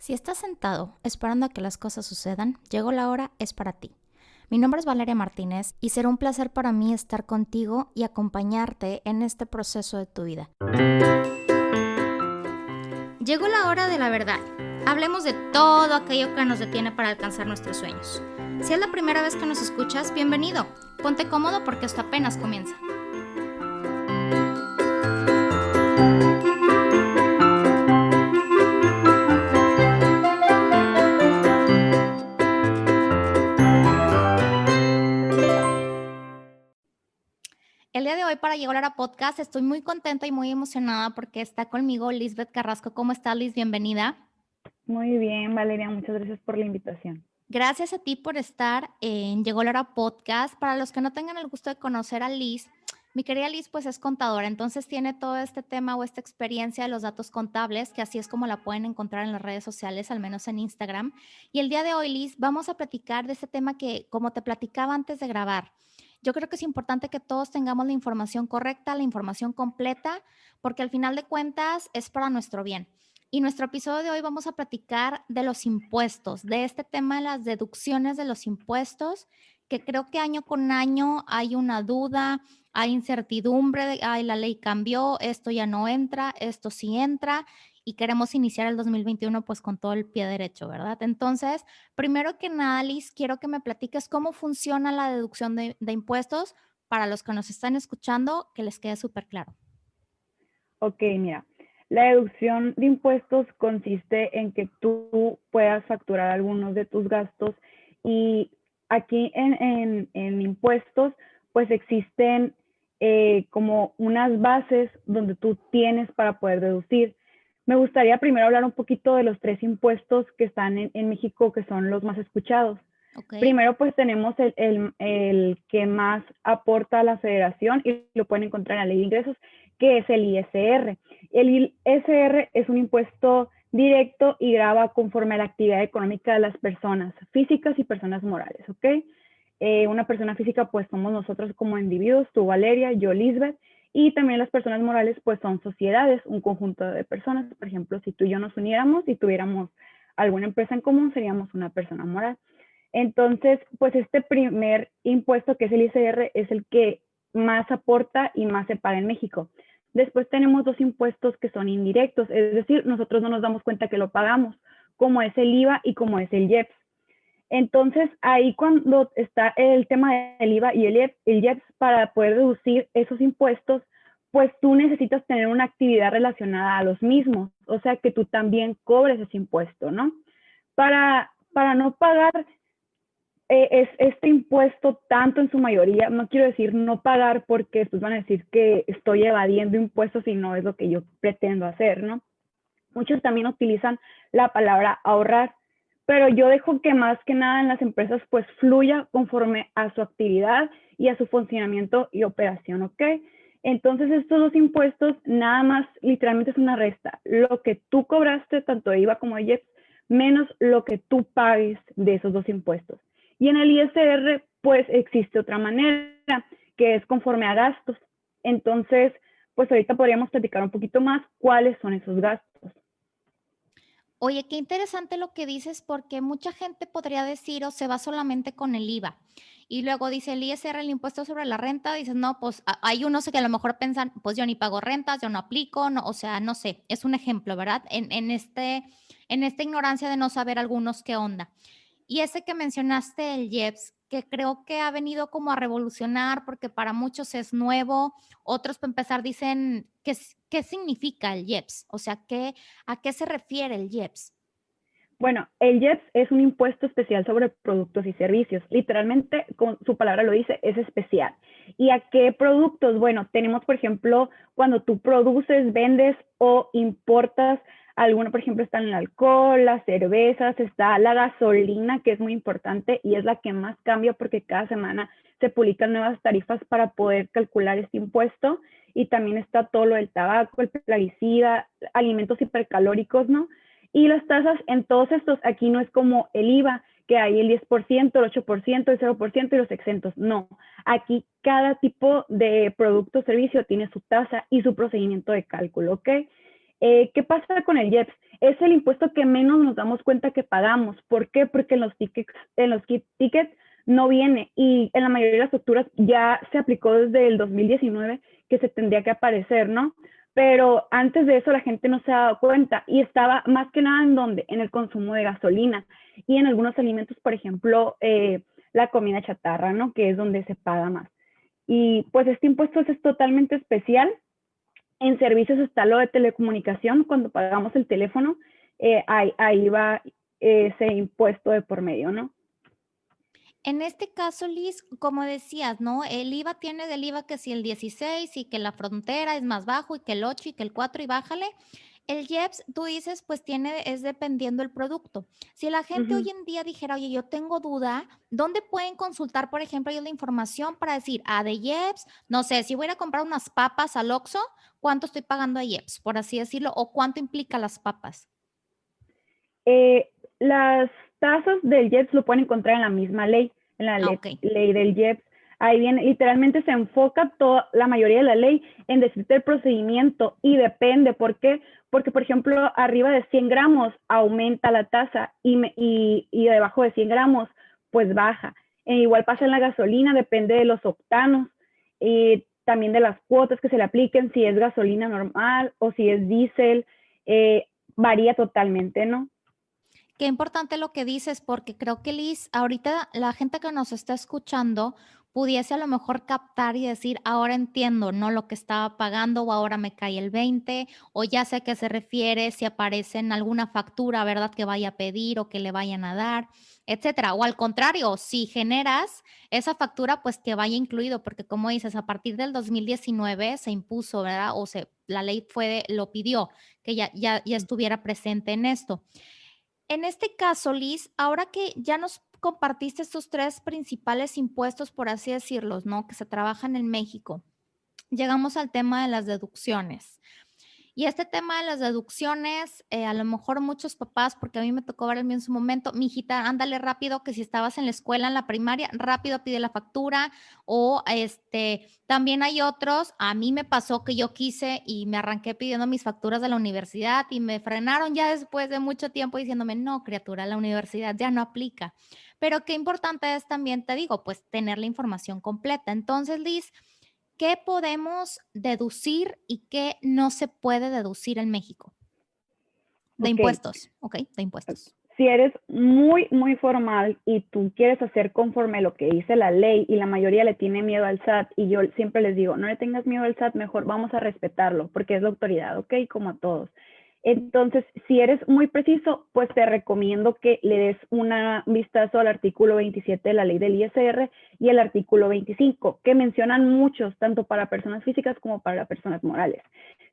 Si estás sentado esperando a que las cosas sucedan, llegó la hora, es para ti. Mi nombre es Valeria Martínez y será un placer para mí estar contigo y acompañarte en este proceso de tu vida. Llegó la hora de la verdad. Hablemos de todo aquello que nos detiene para alcanzar nuestros sueños. Si es la primera vez que nos escuchas, bienvenido. Ponte cómodo porque esto apenas comienza. El día de hoy para Llegó la Hora Podcast estoy muy contenta y muy emocionada porque está conmigo Lisbeth Carrasco. ¿Cómo estás, Liz? Bienvenida. Muy bien, Valeria, muchas gracias por la invitación. Gracias a ti por estar en Llegó la Hora Podcast. Para los que no tengan el gusto de conocer a Liz, mi querida Liz pues es contadora, entonces tiene todo este tema o esta experiencia de los datos contables, que así es como la pueden encontrar en las redes sociales, al menos en Instagram. Y el día de hoy, Liz, vamos a platicar de este tema que, como te platicaba antes de grabar, yo creo que es importante que todos tengamos la información correcta, la información completa, porque al final de cuentas es para nuestro bien. Y nuestro episodio de hoy vamos a platicar de los impuestos, de este tema de las deducciones de los impuestos, que creo que año con año hay una duda, hay incertidumbre, de, ay, la ley cambió, esto ya no entra, esto sí entra, y queremos iniciar el 2021 pues con todo el pie derecho, ¿verdad? Entonces, primero que nada, Liz, quiero que me platiques cómo funciona la deducción de impuestos para los que nos están escuchando, que les quede súper claro. Ok, mira, la deducción de impuestos consiste en que tú puedas facturar algunos de tus gastos y aquí en impuestos pues existen como unas bases donde tú tienes para poder deducir. Me gustaría primero hablar un poquito de los tres impuestos que están en México, que son los más escuchados. Okay. Primero, pues tenemos el que más aporta a la federación y lo pueden encontrar en la ley de ingresos, que es el ISR. El ISR es un impuesto directo y grava conforme a la actividad económica de las personas físicas y personas morales, ¿ok? Una persona física, pues somos nosotros como individuos, tú Valeria, yo Lisbeth, y también las personas morales, pues son sociedades, un conjunto de personas. Por ejemplo, si tú y yo nos uniéramos y tuviéramos alguna empresa en común, seríamos una persona moral. Entonces, pues este primer impuesto, que es el ISR, es el que más aporta y más se paga en México. Después tenemos dos impuestos que son indirectos, es decir, nosotros no nos damos cuenta que lo pagamos, como es el IVA y como es el IEPS. Entonces, ahí cuando está el tema del IVA y el IEPS, para poder deducir esos impuestos, pues tú necesitas tener una actividad relacionada a los mismos, o sea, que tú también cobres ese impuesto, ¿no? Para no pagar es este impuesto tanto en su mayoría, no quiero decir no pagar porque pues van a decir que estoy evadiendo impuestos y no es lo que yo pretendo hacer, ¿no? Muchos también utilizan la palabra ahorrar, pero yo dejo que más que nada en las empresas pues fluya conforme a su actividad y a su funcionamiento y operación, ¿ok? Entonces estos dos impuestos nada más literalmente es una resta, lo que tú cobraste tanto de IVA como de IEPS menos lo que tú pagues de esos dos impuestos. Y en el ISR pues existe otra manera que es conforme a gastos. Entonces pues ahorita podríamos platicar un poquito más cuáles son esos gastos. Oye, qué interesante lo que dices, porque mucha gente podría decir o se va solamente con el IVA. Y luego dice el ISR, el impuesto sobre la renta, dices, no, pues hay unos que a lo mejor piensan, pues yo ni pago rentas, yo no aplico, no, o sea, no sé, es un ejemplo, ¿verdad? En esta ignorancia de no saber algunos qué onda. Y ese que mencionaste, el IEPS, que creo que ha venido como a revolucionar porque para muchos es nuevo, otros para empezar dicen, ¿qué significa el IEPS? O sea, ¿a qué se refiere el IEPS? Bueno, el IEPS es un impuesto especial sobre productos y servicios. Literalmente, como su palabra lo dice, es especial. ¿Y a qué productos? Bueno, tenemos, por ejemplo, cuando tú produces, vendes o importas alguno, por ejemplo, está el alcohol, las cervezas, está la gasolina, que es muy importante y es la que más cambia porque cada semana se publican nuevas tarifas para poder calcular este impuesto. Y también está todo lo del tabaco, el plaguicida, alimentos hipercalóricos, ¿no? Y las tasas en todos estos, aquí no es como el IVA, que hay el 10%, el 8%, el 0% y los exentos. No, aquí cada tipo de producto o servicio tiene su tasa y su procedimiento de cálculo, ¿ok? ¿Qué pasa con el IEPS? es el impuesto que menos nos damos cuenta que pagamos. ¿Por qué? Porque en los tickets no viene, y en la mayoría de las facturas ya se aplicó desde el 2019 que se tendría que aparecer, ¿no? Pero antes de eso la gente no se ha dado cuenta, y estaba más que nada en donde, en el consumo de gasolina y en algunos alimentos, por ejemplo, la comida chatarra, ¿no? Que es donde se paga más. Y pues este impuesto es totalmente especial. En servicios está lo de telecomunicación, cuando pagamos el teléfono, ahí va ese impuesto de por medio, ¿no? En este caso, Liz, como decías, ¿no? El IVA tiene del IVA que si el 16 y que la frontera es más bajo y que el 8 y que el 4 y bájale. El IEPS, tú dices, pues tiene, es dependiendo el producto. Si la gente Ujú. hoy en día dijera, oye, yo tengo duda, ¿dónde pueden consultar, por ejemplo, ellos la información para decir, de IEPS, no sé, si voy a ir a comprar unas papas al Oxxo, ¿cuánto estoy pagando a IEPS, por así decirlo? ¿O cuánto implica las papas? Las tasas del IEPS lo pueden encontrar en la misma ley, en la Ok. ley del IEPS. Ahí viene, literalmente se enfoca la mayoría de la ley en decirte el procedimiento, y depende. ¿Por qué? Porque, por ejemplo, arriba de 100 gramos aumenta la tasa, y debajo de 100 gramos pues baja. Igual pasa en la gasolina, depende de los octanos, y también de las cuotas que se le apliquen, si es gasolina normal o si es diésel, varía totalmente, ¿no? Qué importante lo que dices, porque creo que Liz, ahorita la gente que nos está escuchando pudiese a lo mejor captar y decir, ahora entiendo, ¿no? Lo que estaba pagando, o ahora me cae el 20, o ya sé a qué se refiere, si aparece en alguna factura, ¿verdad? Que vaya a pedir o que le vayan a dar, etcétera. O al contrario, si generas esa factura, pues que vaya incluido, porque como dices, a partir del 2019 se impuso, ¿verdad? La ley lo pidió, que ya estuviera presente en esto. En este caso, Liz, ahora que ya nos compartiste estos tres principales impuestos, por así decirlos, ¿no? Que se trabajan en México, llegamos al tema de las deducciones. Y este tema de las deducciones, a lo mejor muchos papás, porque a mí me tocó ver el mío en su momento, mi hijita, ándale rápido, que si estabas en la escuela, en la primaria, rápido pide la factura, o también hay otros, a mí me pasó que yo quise y me arranqué pidiendo mis facturas de la universidad y me frenaron ya después de mucho tiempo diciéndome, no, criatura, la universidad ya no aplica. Pero qué importante es también, te digo, pues tener la información completa. Entonces, Liz, ¿qué podemos deducir y qué no se puede deducir en México? De Ok, impuestos, ¿ok? De impuestos. si eres muy, muy formal y tú quieres hacer conforme lo que dice la ley, y la mayoría le tiene miedo al SAT, y yo siempre les digo, no le tengas miedo al SAT, mejor vamos a respetarlo, porque es la autoridad, ¿ok? Como a todos. Entonces, si eres muy preciso, pues te recomiendo que le des un vistazo al artículo 27 de la ley del ISR y el artículo 25, que mencionan muchos, tanto para personas físicas como para personas morales.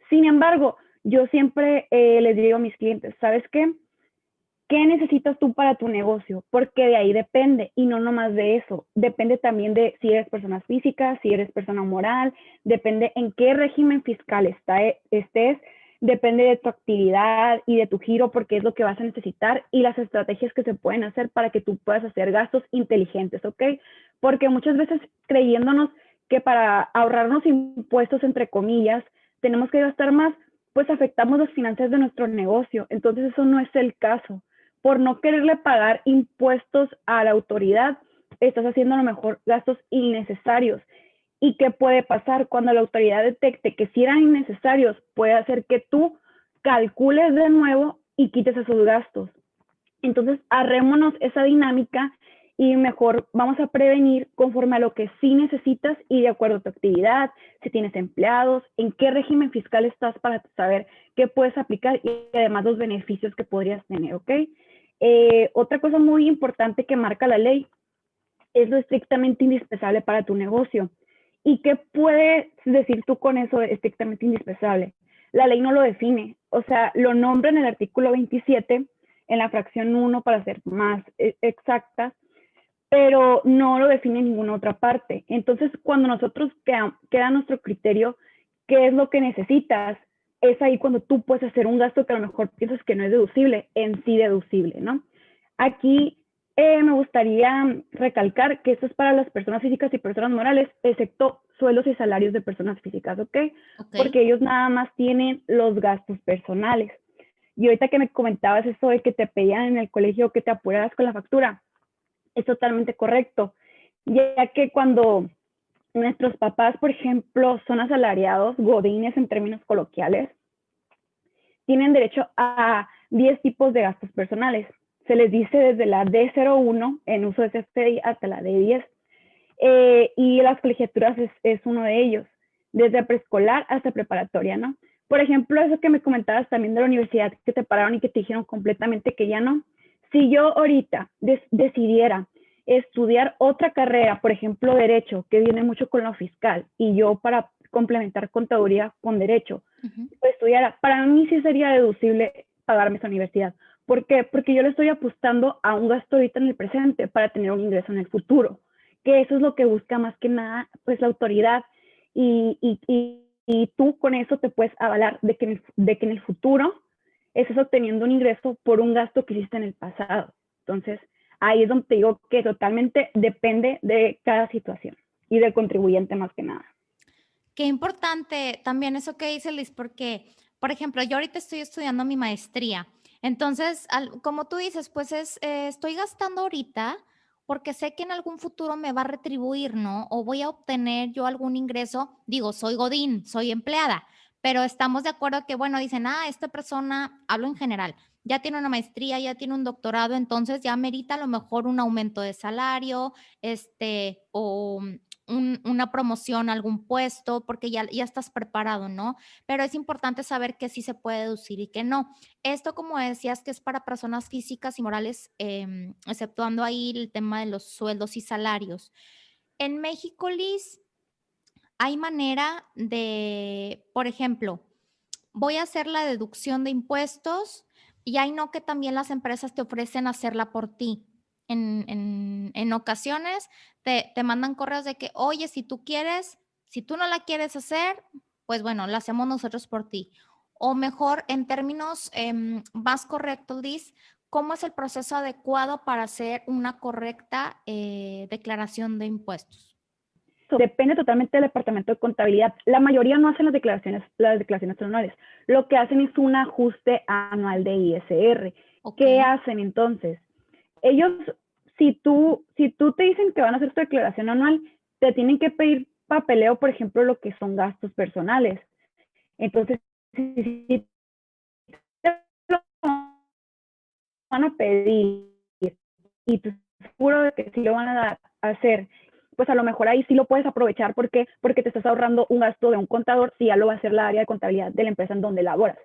Sin embargo, yo siempre les digo a mis clientes, ¿sabes qué? ¿Qué necesitas tú para tu negocio? Porque de ahí depende, y no nomás de eso, depende también de si eres persona física, si eres persona moral, depende en qué régimen fiscal estés, depende de tu actividad y de tu giro, porque es lo que vas a necesitar, y las estrategias que se pueden hacer para que tú puedas hacer gastos inteligentes, ¿ok? Porque muchas veces, creyéndonos que para ahorrarnos impuestos, entre comillas, tenemos que gastar más, pues afectamos las finanzas de nuestro negocio. Entonces eso no es el caso. Por no quererle pagar impuestos a la autoridad, estás haciendo a lo mejor gastos innecesarios. ¿Y qué puede pasar? Cuando la autoridad detecte que si eran innecesarios, puede hacer que tú calcules de nuevo y quites esos gastos. Entonces, ahorrémonos esa dinámica, y mejor vamos a prevenir conforme a lo que sí necesitas y de acuerdo a tu actividad, si tienes empleados, en qué régimen fiscal estás, para saber qué puedes aplicar y además los beneficios que podrías tener, ¿ok? Otra cosa muy importante que marca la ley es lo estrictamente indispensable para tu negocio. ¿Y qué puedes decir tú con eso de estrictamente indispensable? La ley no lo define, o sea, lo nombra en el artículo 27, en la fracción 1 para ser más exacta, pero no lo define en ninguna otra parte. Entonces, cuando nosotros queda nuestro criterio, qué es lo que necesitas, es ahí cuando tú puedes hacer un gasto que a lo mejor piensas que no es deducible, en sí deducible, ¿no? Aquí me gustaría recalcar que esto es para las personas físicas y personas morales, excepto sueldos y salarios de personas físicas, ¿ok? Ok. Porque ellos nada más tienen los gastos personales. Y ahorita que me comentabas eso de que te pedían en el colegio que te apuraras con la factura, es totalmente correcto, ya que cuando nuestros papás, por ejemplo, son asalariados, godines en términos coloquiales, tienen derecho a 10 tipos de gastos personales. Se les dice desde la D01 en uso de CFDI hasta la D10. Y las colegiaturas es uno de ellos, desde preescolar hasta preparatoria, ¿no? Por ejemplo, eso que me comentabas también de la universidad, que te pararon y que te dijeron completamente que ya no. Si yo ahorita decidiera estudiar otra carrera, por ejemplo, derecho, que viene mucho con lo fiscal, y yo para complementar contaduría con derecho, estudiara, para mí sí sería deducible pagarme esa universidad. ¿Por qué? Porque yo le estoy apostando a un gasto ahorita en el presente para tener un ingreso en el futuro, que eso es lo que busca más que nada pues la autoridad, y tú con eso te puedes avalar de que en el futuro estés obteniendo un ingreso por un gasto que hiciste en el pasado. Entonces, ahí es donde te digo que totalmente depende de cada situación y del contribuyente más que nada. Qué importante también eso que dice Liz, porque, por ejemplo, yo ahorita estoy estudiando mi maestría. Entonces, como tú dices, pues estoy gastando ahorita porque sé que en algún futuro me va a retribuir, ¿no? O voy a obtener yo algún ingreso. Digo, soy Godín, soy empleada, pero estamos de acuerdo que, bueno, dicen, esta persona, hablo en general, ya tiene una maestría, ya tiene un doctorado, entonces ya merita a lo mejor un aumento de salario, o una promoción, algún puesto, porque ya estás preparado, ¿no? Pero es importante saber que sí se puede deducir y que no. Esto, como decías, que es para personas físicas y morales, exceptuando ahí el tema de los sueldos y salarios. En México, Liz, hay manera de, por ejemplo, voy a hacer la deducción de impuestos y hay no que también las empresas te ofrecen hacerla por ti. En ocasiones te mandan correos de que, oye, si tú quieres, si tú no la quieres hacer, pues bueno, la hacemos nosotros por ti. O mejor, en términos más correctos, Liz, ¿cómo es el proceso adecuado para hacer una correcta declaración de impuestos? Depende totalmente del departamento de contabilidad. La mayoría no hacen las declaraciones anuales. Lo que hacen es un ajuste anual de ISR. Ok. ¿Qué hacen entonces? Ellos, si tú te dicen que van a hacer tu declaración anual, te tienen que pedir papeleo, por ejemplo, lo que son gastos personales. Entonces, si te lo van a pedir y tú seguro de que sí lo van a hacer, pues a lo mejor ahí sí lo puedes aprovechar porque te estás ahorrando un gasto de un contador si ya lo va a hacer la área de contabilidad de la empresa en donde laboras.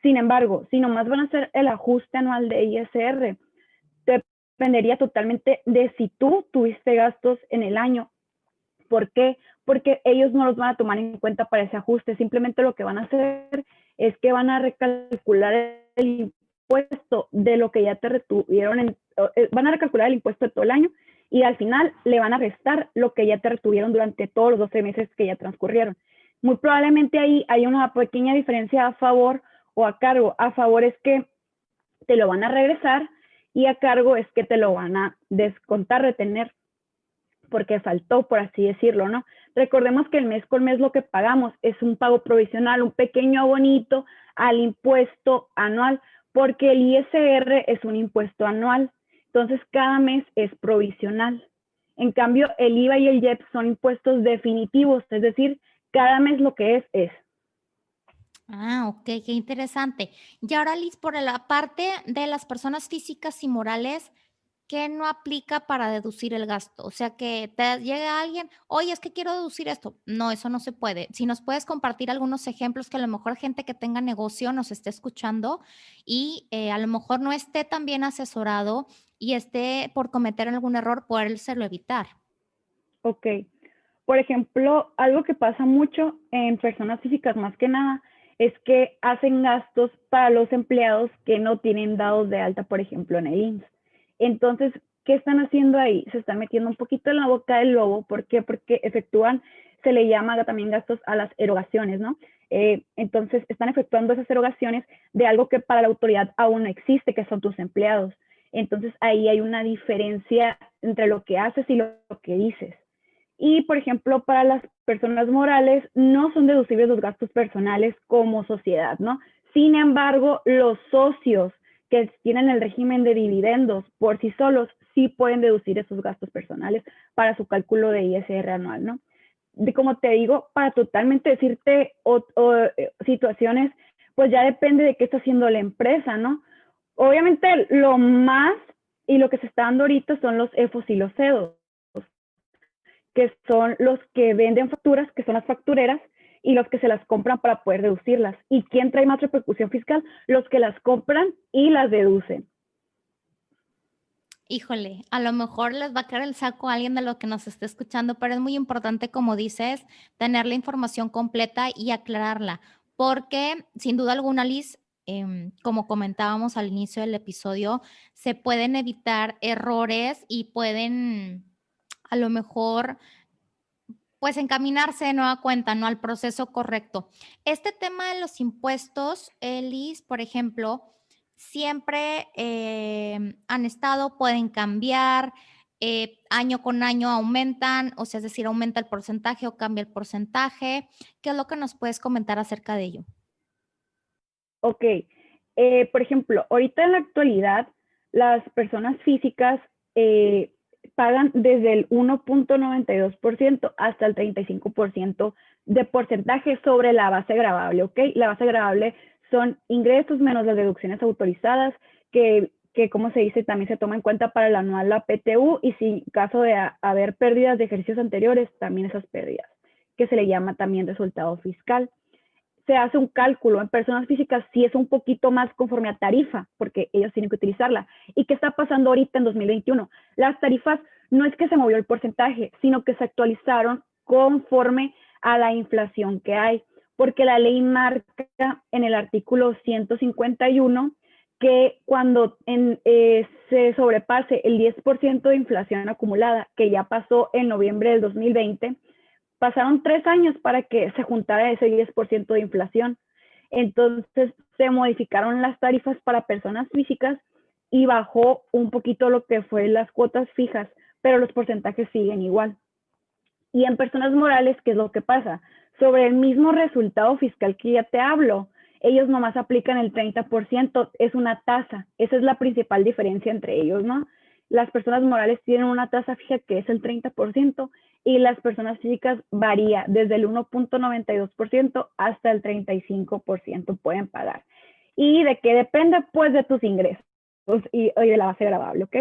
Sin embargo, si nomás van a hacer el ajuste anual de ISR, dependería totalmente de si tú tuviste gastos en el año. ¿Por qué? Porque ellos no los van a tomar en cuenta para ese ajuste. Simplemente lo que van a hacer es que van a recalcular el impuesto de lo que ya te retuvieron, van a recalcular el impuesto de todo el año y al final le van a restar lo que ya te retuvieron durante todos los 12 meses que ya transcurrieron. Muy probablemente ahí hay una pequeña diferencia a favor o a cargo. A favor es que te lo van a regresar y a cargo es que te lo van a descontar, retener, porque faltó, por así decirlo, ¿no? Recordemos que el mes con mes lo que pagamos es un pago provisional, un pequeño abonito al impuesto anual, porque el ISR es un impuesto anual, entonces cada mes es provisional. En cambio, el IVA y el IEPS son impuestos definitivos, es decir, cada mes lo que es. Ok, qué interesante. Y ahora, Liz, por la parte de las personas físicas y morales, ¿qué no aplica para deducir el gasto? O sea, que te llega alguien, oye, es que quiero deducir esto. No, eso no se puede. Si nos puedes compartir algunos ejemplos que a lo mejor gente que tenga negocio nos esté escuchando y a lo mejor no esté tan bien asesorado y esté por cometer algún error, podérselo evitar. Ok. Por ejemplo, algo que pasa mucho en personas físicas más que nada es que hacen gastos para los empleados que no tienen dados de alta, por ejemplo, en el IMSS. Entonces, ¿qué están haciendo ahí? Se están metiendo un poquito en la boca del lobo. ¿Por qué? Porque efectúan, se le llama también gastos a las erogaciones, ¿no? Entonces, están efectuando esas erogaciones de algo que para la autoridad aún no existe, que son tus empleados. Entonces, ahí hay una diferencia entre lo que haces y lo que dices. Y, por ejemplo, para las personas morales no son deducibles los gastos personales como sociedad, ¿no? Sin embargo, los socios que tienen el régimen de dividendos por sí solos sí pueden deducir esos gastos personales para su cálculo de ISR anual, ¿no? Como te digo, para totalmente decirte situaciones, pues ya depende de qué está haciendo la empresa, ¿no? Obviamente lo más y lo que se está dando ahorita son los EFOS y los CEDOS, que son los que venden facturas, que son las factureras, y los que se las compran para poder deducirlas. ¿Y quién trae más repercusión fiscal? Los que las compran y las deducen. Híjole, a lo mejor les va a caer el saco a alguien de lo que nos esté escuchando, pero es muy importante, como dices, tener la información completa y aclararla, porque sin duda alguna, Liz, como comentábamos al inicio del episodio, se pueden evitar errores y pueden a lo mejor pues encaminarse de nueva cuenta, ¿no? Al proceso correcto. Este tema de los impuestos, Liz, por ejemplo, siempre han estado, pueden cambiar, año con año aumentan, o sea, es decir, aumenta el porcentaje o cambia el porcentaje. ¿Qué es lo que nos puedes comentar acerca de ello? Ok, por ejemplo, ahorita en la actualidad, las personas físicas pagan desde el 1.92% hasta el 35% de porcentaje sobre la base gravable, ¿ok? La base gravable son ingresos menos las deducciones autorizadas, que como se dice, también se toma en cuenta para el anual la PTU, y si caso de haber pérdidas de ejercicios anteriores, también esas pérdidas, que se le llama también resultado fiscal. Se hace un cálculo en personas físicas si es un poquito más conforme a tarifa, porque ellos tienen que utilizarla. ¿Y qué está pasando ahorita en 2021? Las tarifas no es que se movió el porcentaje, sino que se actualizaron conforme a la inflación que hay, porque la ley marca en el artículo 151 que cuando se sobrepase el 10% de inflación acumulada, que ya pasó en noviembre del 2020, pasaron 3 años para que se juntara ese 10% de inflación. Entonces se modificaron las tarifas para personas físicas y bajó un poquito lo que fue las cuotas fijas, pero los porcentajes siguen igual. Y en personas morales, ¿qué es lo que pasa? Sobre el mismo resultado fiscal que ya te hablo, ellos nomás aplican el 30%, es una tasa. Esa es la principal diferencia entre ellos, ¿no? Las personas morales tienen una tasa fija que es el 30% y las personas físicas varía desde el 1.92% hasta el 35% pueden pagar. ¿Y de qué depende? Pues de tus ingresos y de la base gravable, ¿ok?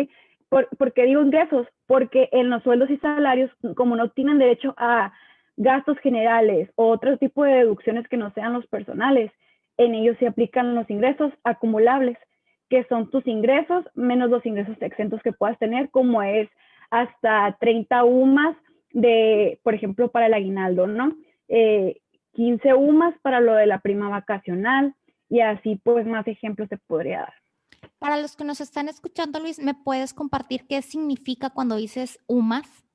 ¿Por qué digo ingresos? Porque en los sueldos y salarios, como no tienen derecho a gastos generales o otro tipo de deducciones que no sean los personales, en ellos se aplican los ingresos acumulables, que son tus ingresos menos los ingresos exentos que puedas tener, como es hasta 30 UMAS de, por ejemplo, para el aguinaldo, ¿no? 15 UMAS para lo de la prima vacacional, y así pues más ejemplos se podría dar. Para los que nos están escuchando, Luis, ¿me puedes compartir qué significa cuando dices UMAS?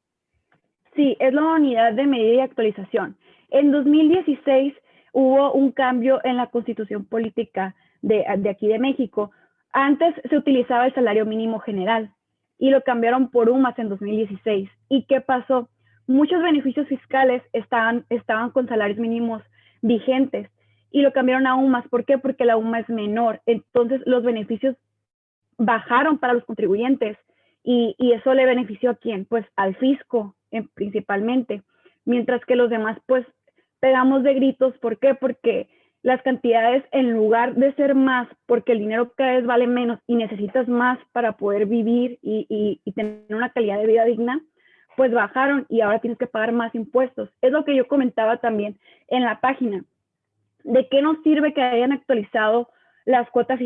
Sí, es la unidad de medida y actualización. En 2016 hubo un cambio en la constitución política de aquí de México. Antes se utilizaba el salario mínimo general y lo cambiaron por UMAS en 2016. ¿Y qué pasó? Muchos beneficios fiscales estaban con salarios mínimos vigentes y lo cambiaron a UMAS. ¿Por qué? Porque la UMA es menor. Entonces los beneficios bajaron para los contribuyentes y eso le benefició a quién, pues al fisco principalmente, mientras que los demás pues pegamos de gritos. ¿Por qué? Porque las cantidades, en lugar de ser más, porque el dinero cada vez vale menos y necesitas más para poder vivir y tener una calidad de vida digna, pues bajaron y ahora tienes que pagar más impuestos. Es lo que yo comentaba también en la página. ¿De qué nos sirve que hayan actualizado las cuotas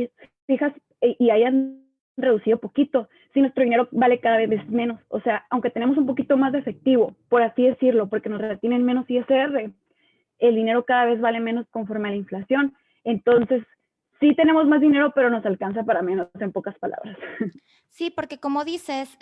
fijas y hayan reducido poquito si nuestro dinero vale cada vez menos? O sea, aunque tenemos un poquito más de efectivo, por así decirlo, porque nos retienen menos ISR, el dinero cada vez vale menos conforme a la inflación. Entonces, sí tenemos más dinero, pero nos alcanza para menos, en pocas palabras. Sí, porque como dices,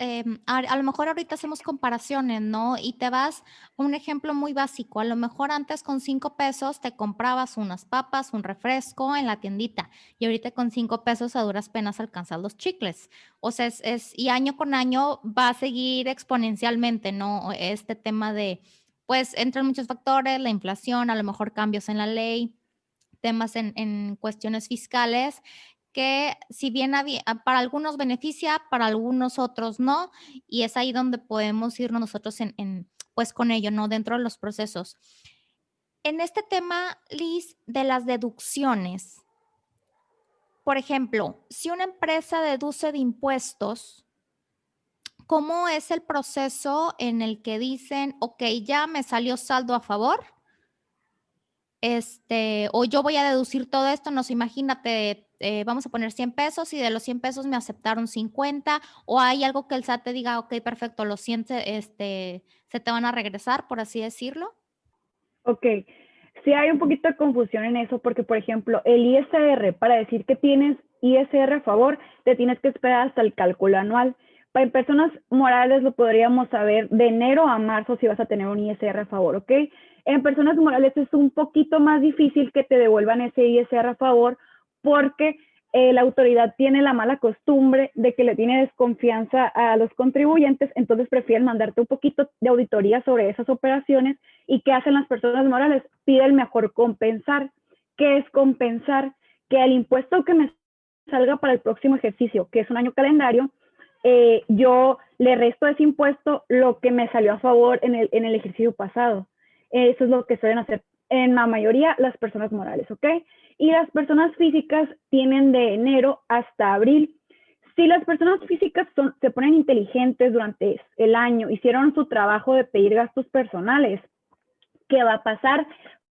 a lo mejor ahorita hacemos comparaciones, ¿no? Y te vas a un ejemplo muy básico. A lo mejor antes con 5 pesos te comprabas unas papas, un refresco en la tiendita y ahorita con 5 pesos a duras penas alcanzas los chicles. O sea, y año con año va a seguir exponencialmente, ¿no? Este tema de, pues, entran muchos factores, la inflación, a lo mejor cambios en la ley, temas en cuestiones fiscales que si bien para algunos beneficia, para algunos otros no, y es ahí donde podemos irnos nosotros pues con ello, ¿no? Dentro de los procesos. En este tema, Liz, de las deducciones, por ejemplo, si una empresa deduce de impuestos, ¿cómo es el proceso en el que dicen, ok, ya me salió saldo a favor? O yo voy a deducir todo esto, no sé, imagínate, vamos a poner 100 pesos y de los 100 pesos me aceptaron 50, o hay algo que el SAT te diga, ok, perfecto, los 100 se te van a regresar, por así decirlo. Ok, sí hay un poquito de confusión en eso porque, por ejemplo, el ISR, para decir que tienes ISR a favor, te tienes que esperar hasta el cálculo anual. Para personas morales lo podríamos saber de enero a marzo si vas a tener un ISR a favor, ¿ok? En personas morales es un poquito más difícil que te devuelvan ese ISR a favor porque la autoridad tiene la mala costumbre de que le tiene desconfianza a los contribuyentes, entonces prefieren mandarte un poquito de auditoría sobre esas operaciones. ¿Y qué hacen las personas morales? Piden mejor compensar. ¿Qué es compensar? Que el impuesto que me salga para el próximo ejercicio, que es un año calendario, yo le resto a ese impuesto lo que me salió a favor en el ejercicio pasado. Eso es lo que suelen hacer en la mayoría las personas morales, ¿ok? Y las personas físicas tienen de enero hasta abril. Si las personas físicas se ponen inteligentes durante el año, hicieron su trabajo de pedir gastos personales, ¿qué va a pasar?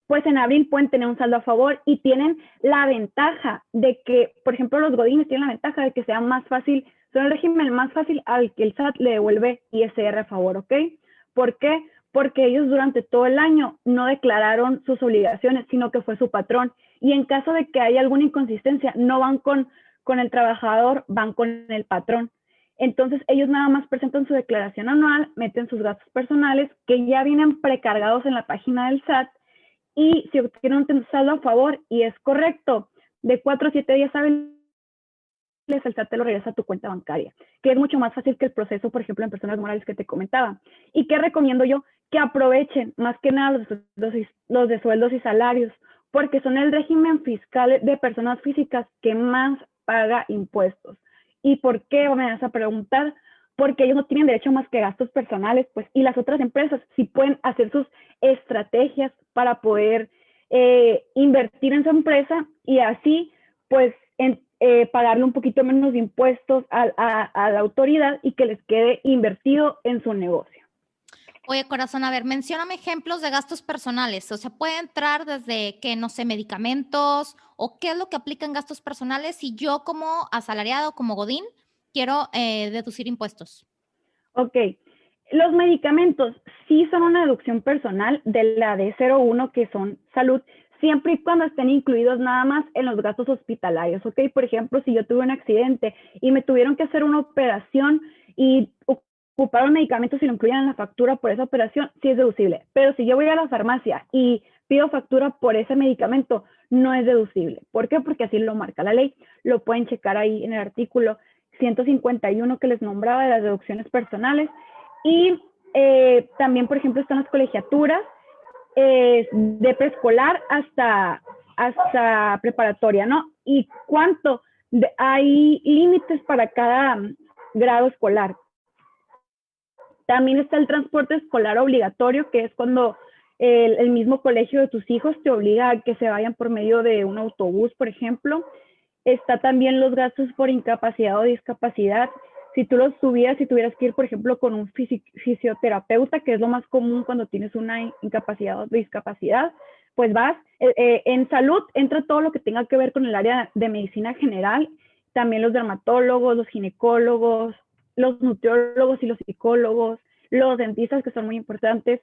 Pues en abril pueden tener un saldo a favor y tienen la ventaja de que, por ejemplo, los godines tienen la ventaja de que sea más fácil, son el régimen más fácil al que el SAT le devuelve ISR a favor, ¿ok? ¿Por qué? Porque ellos durante todo el año no declararon sus obligaciones, sino que fue su patrón. Y en caso de que haya alguna inconsistencia, no van con el trabajador, van con el patrón. Entonces, ellos nada más presentan su declaración anual, meten sus gastos personales, que ya vienen precargados en la página del SAT, y si obtienen un saldo a favor y es correcto, de 4 a 7 días hábiles, el SAT te lo regresa a tu cuenta bancaria, que es mucho más fácil que el proceso, por ejemplo, en personas morales que te comentaba. ¿Y qué recomiendo yo? Que aprovechen más que nada los de sueldos y salarios, porque son el régimen fiscal de personas físicas que más paga impuestos. ¿Y por qué me vas a preguntar? Porque ellos no tienen derecho más que gastos personales, pues, y las otras empresas sí pueden hacer sus estrategias para poder invertir en su empresa y así, pues, pagarle un poquito menos de impuestos a la autoridad y que les quede invertido en su negocio. Oye, corazón, a ver, mencióname ejemplos de gastos personales. O sea, puede entrar desde que, no sé, medicamentos o qué es lo que aplica en gastos personales si yo como asalariado, como Godín, quiero deducir impuestos. Ok, los medicamentos sí son una deducción personal de la D01, que son salud, siempre y cuando estén incluidos nada más en los gastos hospitalarios, ¿ok? Por ejemplo, si yo tuve un accidente y me tuvieron que hacer una operación y ocuparon medicamentos y lo incluyen en la factura por esa operación, sí es deducible. Pero si yo voy a la farmacia y pido factura por ese medicamento, no es deducible. ¿Por qué? Porque así lo marca la ley. Lo pueden checar ahí en el artículo 151 que les nombraba de las deducciones personales. Y también, por ejemplo, están las colegiaturas de preescolar hasta preparatoria, ¿no? ¿Y cuánto? Hay límites para cada grado escolar. También está el transporte escolar obligatorio, que es cuando el mismo colegio de tus hijos te obliga a que se vayan por medio de un autobús, por ejemplo. Está también los gastos por incapacidad o discapacidad. Si tú los tuvieras, si tuvieras que ir, por ejemplo, con un fisioterapeuta, que es lo más común cuando tienes una incapacidad o discapacidad, pues vas. En salud entra todo lo que tenga que ver con el área de medicina general, también los dermatólogos, los ginecólogos, los nutriólogos y los psicólogos, los dentistas, que son muy importantes.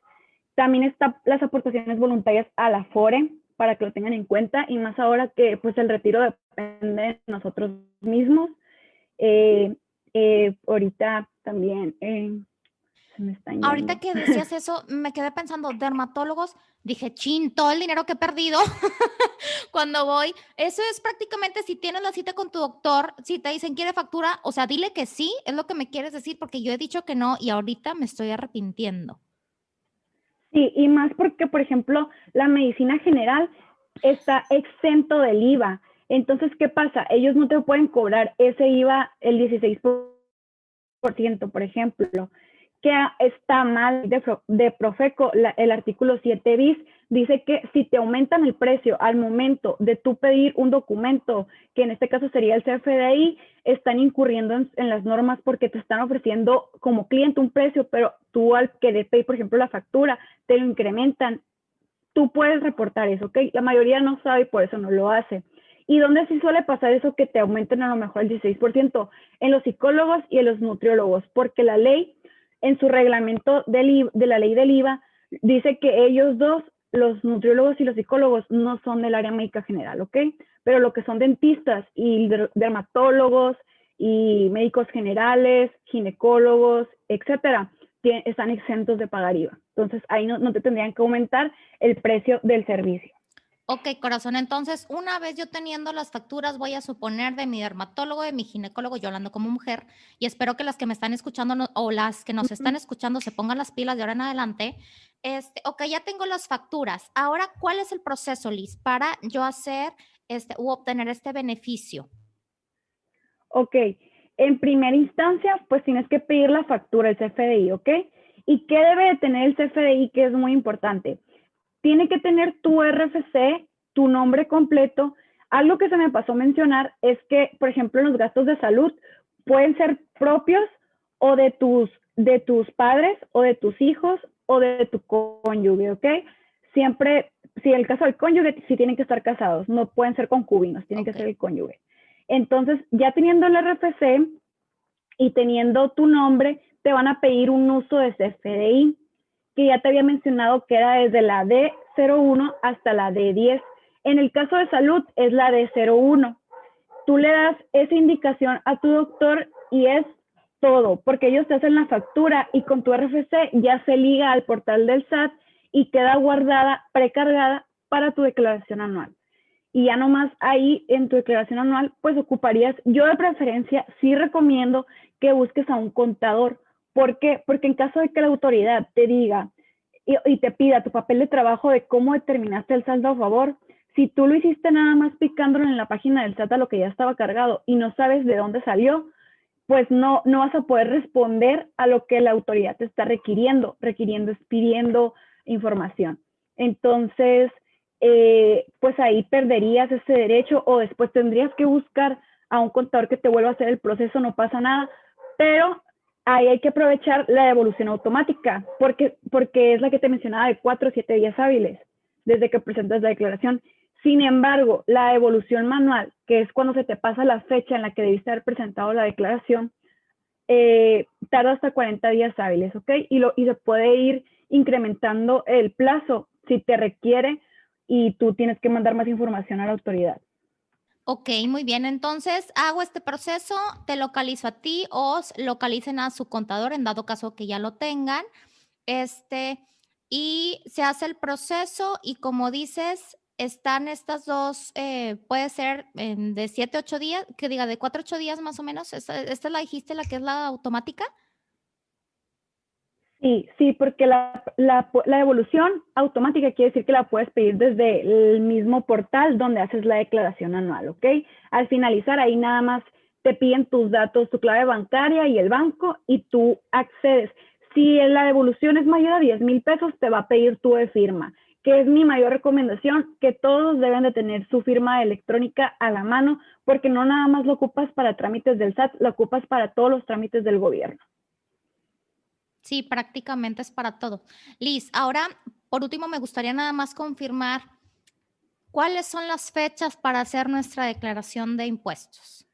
También están las aportaciones voluntarias a la Afore, para que lo tengan en cuenta, y más ahora que pues el retiro depende de nosotros mismos. Ahorita también se me están yendo. Ahorita que decías eso, me quedé pensando, dermatólogos, dije, chin, todo el dinero que he perdido cuando voy. Eso es prácticamente si tienes la cita con tu doctor, si te dicen quiere factura, o sea, dile que sí, es lo que me quieres decir, porque yo he dicho que no y ahorita me estoy arrepintiendo. Sí, y más porque, por ejemplo, la medicina general está exento del IVA. Entonces, ¿qué pasa? Ellos no te pueden cobrar ese IVA, el 16%, por ejemplo, que está mal de Profeco, el artículo 7 bis, dice que si te aumentan el precio al momento de tú pedir un documento, que en este caso sería el CFDI, están incurriendo en las normas porque te están ofreciendo como cliente un precio, pero tú al querer pedir, por ejemplo, la factura, te lo incrementan. Tú puedes reportar eso, ¿ok? La mayoría no sabe y por eso no lo hace. ¿Y dónde sí suele pasar eso que te aumenten a lo mejor el 16%? En los psicólogos y en los nutriólogos, porque la ley, en su reglamento de la ley del IVA, dice que ellos dos, los nutriólogos y los psicólogos, no son del área médica general, ¿ok? Pero lo que son dentistas y dermatólogos y médicos generales, ginecólogos, etcétera, están exentos de pagar IVA. Entonces, ahí no te tendrían que aumentar el precio del servicio. Ok, corazón, entonces una vez yo teniendo las facturas, voy a suponer de mi dermatólogo, de mi ginecólogo, yo hablando como mujer, y espero que las que me están escuchando o las que nos están escuchando se pongan las pilas de ahora en adelante. Ok, ya tengo las facturas. Ahora, ¿cuál es el proceso, Liz, para yo hacer u obtener este beneficio? Ok, en primera instancia, pues tienes que pedir la factura, el CFDI, ¿ok? ¿Y qué debe de tener el CFDI, que es muy importante? Tiene que tener tu RFC, tu nombre completo. Algo que se me pasó a mencionar es que, por ejemplo, los gastos de salud pueden ser propios o de tus padres o de tus hijos o de tu cónyuge, ¿ok? Siempre, si el caso del cónyuge, sí tienen que estar casados, no pueden ser concubinos, tienen que ser el cónyuge. Entonces, ya teniendo el RFC y teniendo tu nombre, te van a pedir un uso de CFDI, que ya te había mencionado que era desde la D01 hasta la D10. En el caso de salud es la D01. Tú le das esa indicación a tu doctor y es todo, porque ellos te hacen la factura y con tu RFC ya se liga al portal del SAT y queda guardada, precargada para tu declaración anual. Y ya nomás ahí en tu declaración anual, pues ocuparías, yo de preferencia sí recomiendo que busques a un contador. ¿Por qué? Porque en caso de que la autoridad te diga y te pida tu papel de trabajo de cómo determinaste el saldo a favor, si tú lo hiciste nada más picándolo en la página del SAT a lo que ya estaba cargado y no sabes de dónde salió, pues no vas a poder responder a lo que la autoridad te está requiriendo. Requiriendo es pidiendo información. Entonces, pues ahí perderías ese derecho o después tendrías que buscar a un contador que te vuelva a hacer el proceso, no pasa nada, pero ahí hay que aprovechar la devolución automática, porque es la que te mencionaba de 4 o 7 días hábiles desde que presentas la declaración. Sin embargo, la devolución manual, que es cuando se te pasa la fecha en la que debiste haber presentado la declaración, tarda hasta 40 días hábiles, ¿ok? Y se puede ir incrementando el plazo si te requiere y tú tienes que mandar más información a la autoridad. Ok, muy bien. Entonces, hago este proceso, te localizo a ti o localicen a su contador en dado caso que ya lo tengan. Y se hace el proceso y como dices, están estas dos, puede ser de 7, 8 días, que diga de 4, 8 días más o menos. Esta la dijiste, la que es la automática. Sí, porque la devolución automática quiere decir que la puedes pedir desde el mismo portal donde haces la declaración anual, ¿ok? Al finalizar, ahí nada más te piden tus datos, tu clave bancaria y el banco y tú accedes. Si la devolución es mayor a 10,000 pesos, te va a pedir tu firma, que es mi mayor recomendación, que todos deben de tener su firma electrónica a la mano, porque no nada más lo ocupas para trámites del SAT, lo ocupas para todos los trámites del gobierno. Sí, prácticamente es para todo. Liz, ahora, por último, me gustaría nada más confirmar cuáles son las fechas para hacer nuestra declaración de impuestos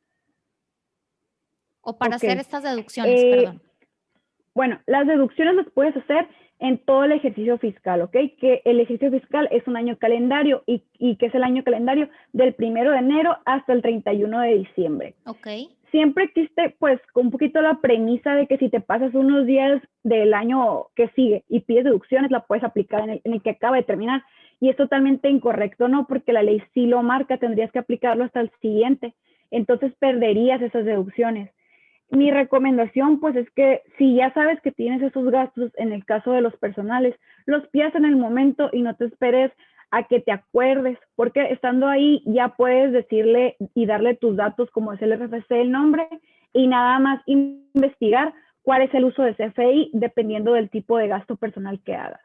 o para hacer estas deducciones, perdón. Bueno, las deducciones las puedes hacer en todo el ejercicio fiscal, ¿ok? Que el ejercicio fiscal es un año calendario y que es el año calendario del 1 de enero hasta el 31 de diciembre. Ok. Siempre existe, pues, un poquito la premisa de que si te pasas unos días del año que sigue y pides deducciones, la puedes aplicar en el que acaba de terminar. Y es totalmente incorrecto, ¿no? Porque la ley sí lo marca, tendrías que aplicarlo hasta el siguiente. Entonces perderías esas deducciones. Mi recomendación, pues, es que si ya sabes que tienes esos gastos, en el caso de los personales, los pidas en el momento y no te esperes a que te acuerdes, porque estando ahí ya puedes decirle y darle tus datos como es el RFC, el nombre, y nada más investigar cuál es el uso de CFDI dependiendo del tipo de gasto personal que hagas.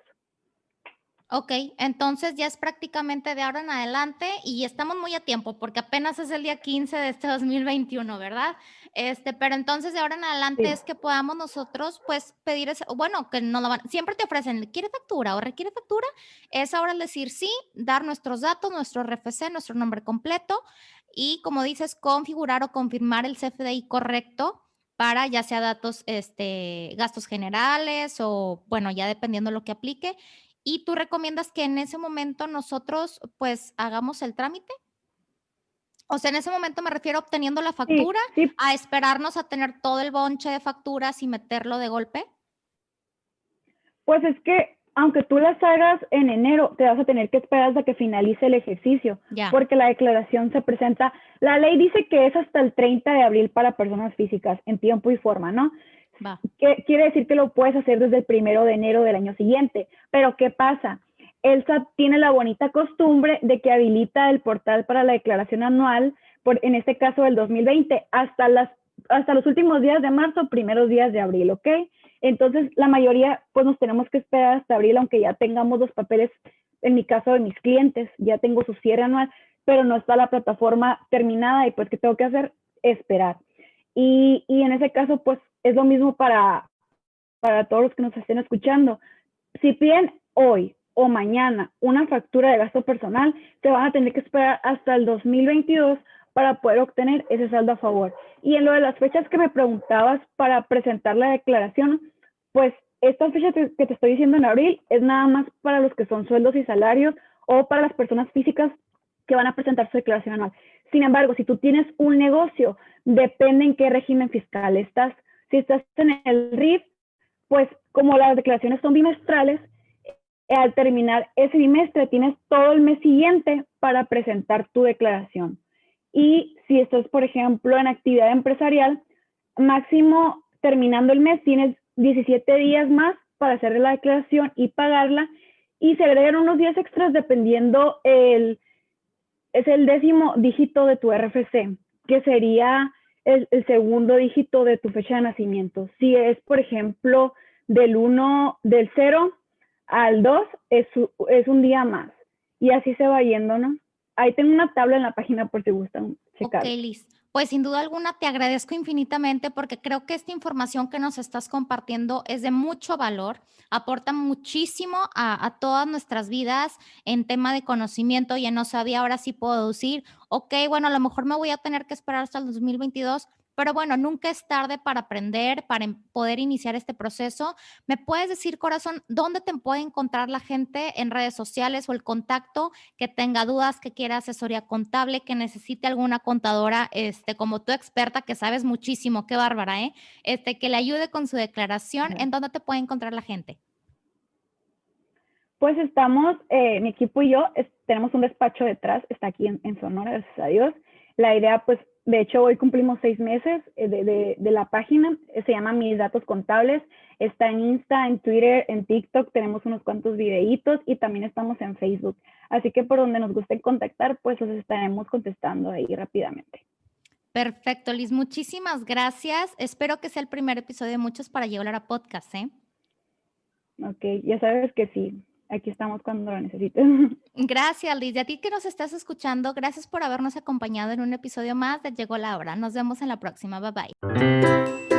Ok, entonces ya es prácticamente de ahora en adelante y estamos muy a tiempo porque apenas es el día 15 de este 2021, ¿verdad? Pero entonces de ahora en adelante Sí. es que podamos nosotros pues pedir ese, bueno, que no lo van, siempre te ofrecen, ¿quiere factura o requiere factura? Es ahora el decir sí, dar nuestros datos, nuestro RFC, nuestro nombre completo y como dices, configurar o confirmar el CFDI correcto para ya sea datos, gastos generales o bueno, ya dependiendo lo que aplique. ¿Y tú recomiendas que en ese momento nosotros, pues, hagamos el trámite? O sea, en ese momento me refiero obteniendo la Sí, factura, sí, a esperarnos a tener todo el bonche de facturas y meterlo de golpe. pues es que aunque tú las hagas en enero, te vas a tener que esperar hasta que finalice el ejercicio, Ya, porque la declaración se presenta, la ley dice que es hasta el 30 de abril para personas físicas, en tiempo y forma, ¿no? va. Que quiere decir que lo puedes hacer desde el 1 de enero del año siguiente. Pero ¿qué pasa? El SAT tiene la bonita costumbre de que habilita el portal para la declaración anual, en este caso del 2020, hasta los últimos días de marzo, primeros días de abril, ¿ok? Entonces, la mayoría, pues nos tenemos que esperar hasta abril, aunque ya tengamos los papeles, en mi caso de mis clientes, ya tengo su cierre anual, pero no está la plataforma terminada y pues, ¿qué tengo que hacer? Esperar. Y en ese caso, pues, es lo mismo para todos los que nos estén escuchando. Si piden hoy o mañana una factura de gasto personal, se van a tener que esperar hasta el 2022 para poder obtener ese saldo a favor. Y en lo de las fechas que me preguntabas para presentar la declaración, pues esta fecha que te estoy diciendo en abril es nada más para los que son sueldos y salarios o para las personas físicas que van a presentar su declaración anual. Sin embargo, si tú tienes un negocio, depende en qué régimen fiscal estás. Si estás en el RIF, pues como las declaraciones son bimestrales, al terminar ese bimestre tienes todo el mes siguiente para presentar tu declaración. Y si estás, por ejemplo, en actividad empresarial, máximo terminando el mes tienes 17 días más para hacer la declaración y pagarla, y se agregan unos días extras dependiendo es el 10º dígito de tu RFC, que sería el segundo dígito de tu fecha de nacimiento. Si es, por ejemplo, del 0 al 2, es un día más. Y así se va yendo, ¿no? Ahí tengo una tabla en la página por si gustan Ok, checarla. Liz. Pues sin duda alguna te agradezco infinitamente porque creo que esta información que nos estás compartiendo es de mucho valor, aporta muchísimo a todas nuestras vidas en tema de conocimiento. Ya no sabía, ahora sí puedo decir, ok, bueno, a lo mejor me voy a tener que esperar hasta el 2022, pero bueno, nunca es tarde para aprender, para poder iniciar este proceso. ¿Me puedes decir, corazón, dónde te puede encontrar la gente en redes sociales o el contacto que tenga dudas, que quiera asesoría contable, que necesite alguna contadora, como tú experta, que sabes muchísimo, qué bárbara, ¿eh? Que le ayude con su declaración? Ajá. ¿En dónde te puede encontrar la gente? Pues estamos, mi equipo y yo, tenemos un despacho detrás, está aquí en Sonora, gracias a Dios. La idea, pues, de hecho, hoy cumplimos 6 meses de la página, se llama Mis Datos Contables, está en Insta, en Twitter, en TikTok, tenemos unos cuantos videitos y también estamos en Facebook. Así que por donde nos guste contactar, pues los estaremos contestando ahí rápidamente. Perfecto, Liz, muchísimas gracias. Espero que sea el primer episodio de muchos para llevar a podcast, ¿eh? Ok, ya sabes que sí, aquí estamos cuando lo necesites. Gracias, Liz. Y a ti que nos estás escuchando, gracias por habernos acompañado en un episodio más de Llegó la Hora. Nos vemos en la próxima. Bye bye.